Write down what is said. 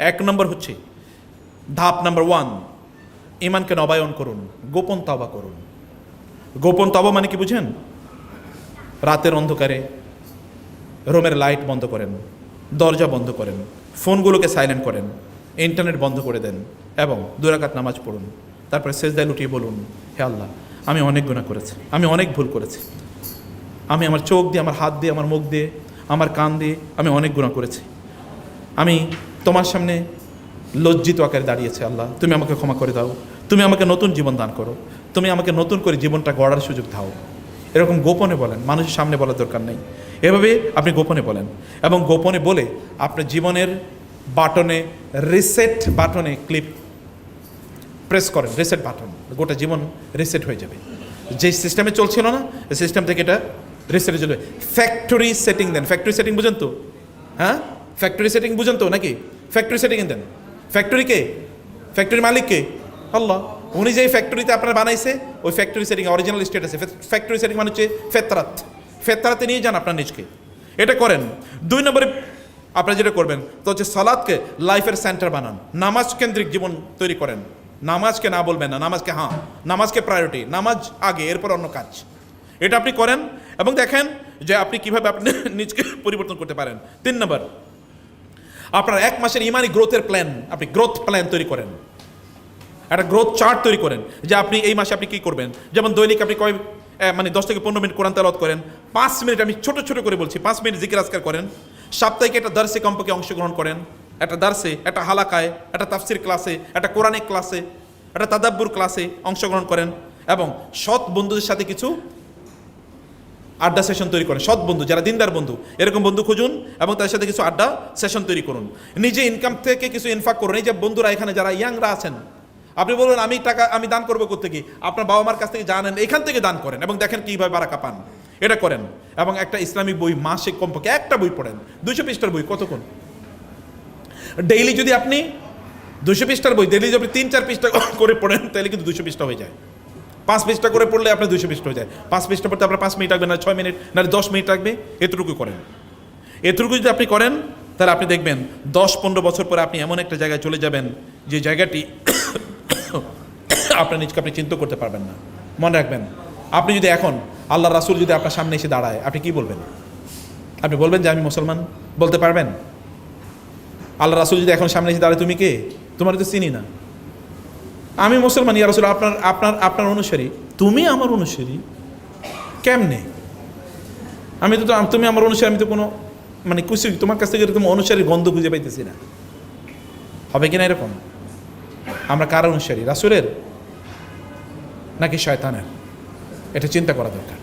এক নম্বর হচ্ছে ধাপ নাম্বার 1, ইমানকে নবায়ন করুন, গোপন তওবা করুন। গোপন তওবা মানে কি বুঝেন? রাতের অন্ধকারে রুমের লাইট বন্ধ করেন, দরজা বন্ধ করেন, ফোনগুলোকে সাইলেন্ট করেন, ইন্টারনেট বন্ধ করে দেন এবং 2 রাকাত নামাজ পড়ুন। তারপরে সেজদায় লুটিয়ে বলুন, হে আল্লাহ, আমি অনেক গুনাহ করেছি, আমি অনেক ভুল করেছি, আমি আমার চোখ দিয়ে, আমার হাত দিয়ে, আমার মুখ দিয়ে, আমার কান দিয়ে আমি অনেক গুনাহ করেছি। আমি তোমার সামনে লজ্জিত আকারে দাঁড়িয়েছি। আল্লাহ, তুমি আমাকে ক্ষমা করে দাও, তুমি আমাকে নতুন জীবন দান করো, তুমি আমাকে নতুন করে জীবনটা গড়ার সুযোগ দাও। এরকম গোপনে বলেন, মানুষের সামনে বলার দরকার নেই। এভাবে আপনি গোপনে বলেন এবং গোপনে বলে আপনার জীবনের বাটনে, রিসেট বাটনে ক্লিক প্রেস করেন, রিসেট বাটন, গোটা জীবন রিসেট হয়ে যাবে। যে সিস্টেমে চলছিল না, এই সিস্টেম থেকে এটা রিসেটে চলবে। ফ্যাক্টরি সেটিং দেন। ফ্যাক্টরি সেটিং বুঝেন তো? হ্যাঁ, ফ্যাক্টরি সেটিং বুঝেন তো নাকি? ফ্যাক্টরি সেটিং দেন। ফ্যাক্টরি কে? ফ্যাক্টরির মালিক কে? আল্লাহ। উনি যেই ফ্যাক্টরিতে আপনার বানাইছে, ওই ফ্যাক্টরি সেটিং অরিজিনাল স্টেট আছে। ফ্যাক্টরি সেটিং মানে হচ্ছে ফেতরাত। ফেতরাতে নিয়ে যান আপনার নিজকে, এটা করেন। 2 নম্বরে আপনারা যেটা করবেন তো হচ্ছে সালাতকে লাইফের সেন্টার বানান, নামাজ কেন্দ্রিক জীবন তৈরি করেন। নামাজকে না বলবেন না, নামাজকে হ্যাঁ, নামাজকে প্রায়োরিটি, নামাজ আগে, এরপর অন্য কাজ। এটা আপনি করেন এবং দেখেন যে আপনি কিভাবে আপনি নিজকে পরিবর্তন করতে পারেন। 3 নম্বর, আপনার 1 মাসের ইমানি গ্রোথের প্ল্যান, আপনি গ্রোথ প্ল্যান তৈরি করেন, একটা গ্রোথ চার্ট তৈরি করেন যে আপনি এই মাসে আপনি কী করবেন। যেমন দৈনিক আপনি মানে 10 থেকে 15 মিনিট কোরআন তেলাওয়াত করেন, 5 মিনিট, আমি ছোট ছোট করে বলছি, 5 মিনিট জিকির আজকার করেন, সাপ্তাহিক একটা দার্সে কমপক্ষে অংশগ্রহণ করেন, একটা দার্সে, একটা হালাকায়, একটা তাফসির ক্লাসে, একটা কোরআনিক ক্লাসে, একটা তাদাব্বুর ক্লাসে অংশগ্রহণ করেন এবং সৎ বন্ধুদের সাথে কিছু আড্ডা সেশন তৈরি করেন। সৎ বন্ধু যারা দিনদার বন্ধু, এরকম বন্ধু খুঁজুন এবং তাদের সাথে কিছু আড্ডা সেশন তৈরি করুন। নিজে ইনকাম থেকে কিছু ইনফাক করুন। এই যে বন্ধুরা এখানে যারা ইয়াংরা আছেন, আপনি বলবেন আমি টাকা আমি দান করবো কোত্থেকে? আপনার বাবা মার কাছ থেকে জানেন, এখান থেকে দান করেন এবং দেখেন কীভাবে বারাকা পান। এটা করেন এবং একটা ইসলামিক বই মাসে কমপক্ষে একটা বই পড়েন। 200 পৃষ্ঠার বই কতক্ষণ? ডেইলি যদি আপনি 200 পৃষ্ঠার বই ডেইলি যদি 3-4 পৃষ্ঠা করে পড়েন, তাহলে কিন্তু 200 পৃষ্ঠা হয়ে যায়। 5 পৃষ্ঠা করে পড়লে আপনার 200 পৃষ্ঠা হয়ে যায়। 5 পৃষ্ঠা পড়তে আপনার 5 মিনিট লাগবে, না 6 মিনিট, না 10 মিনিট লাগবে। এতটুকু করেন। এতটুকু যদি আপনি করেন, তাহলে আপনি দেখবেন 10-15 বছর পরে আপনি এমন একটা জায়গায় চলে যাবেন যে জায়গাটি আপনার নিজকে আপনি চিন্তা করতে পারবেন না। মনে রাখবেন, আপনি যদি এখন আল্লাহ রাসূল যদি আপনার সামনে এসে দাঁড়ায়, আপনি কি বলবেন? আপনি বলবেন যে আমি মুসলমান? বলতে পারবেন? আল্লাহ রাসূল যদি এখন সামনে এসে দাঁড়ায়, তুমি কে? তোমার তো চিনি না। আমি মুসলমান ইয়া রাসূল, আপনার অনুসারী। তুমি আমার অনুসারী কেমনে? আমি তো তুমি আমার অনুসারী, আমি তো কোনো মানে খুশি তোমার কাছ থেকে এরকম অনুসারীর গন্ধ খুঁজে পাইতেছি না। হবে কিনা এরকম? আমরা কার অনুসারী, রাসূলের নাকি শয়তানের? এটা চিন্তা করা দরকার।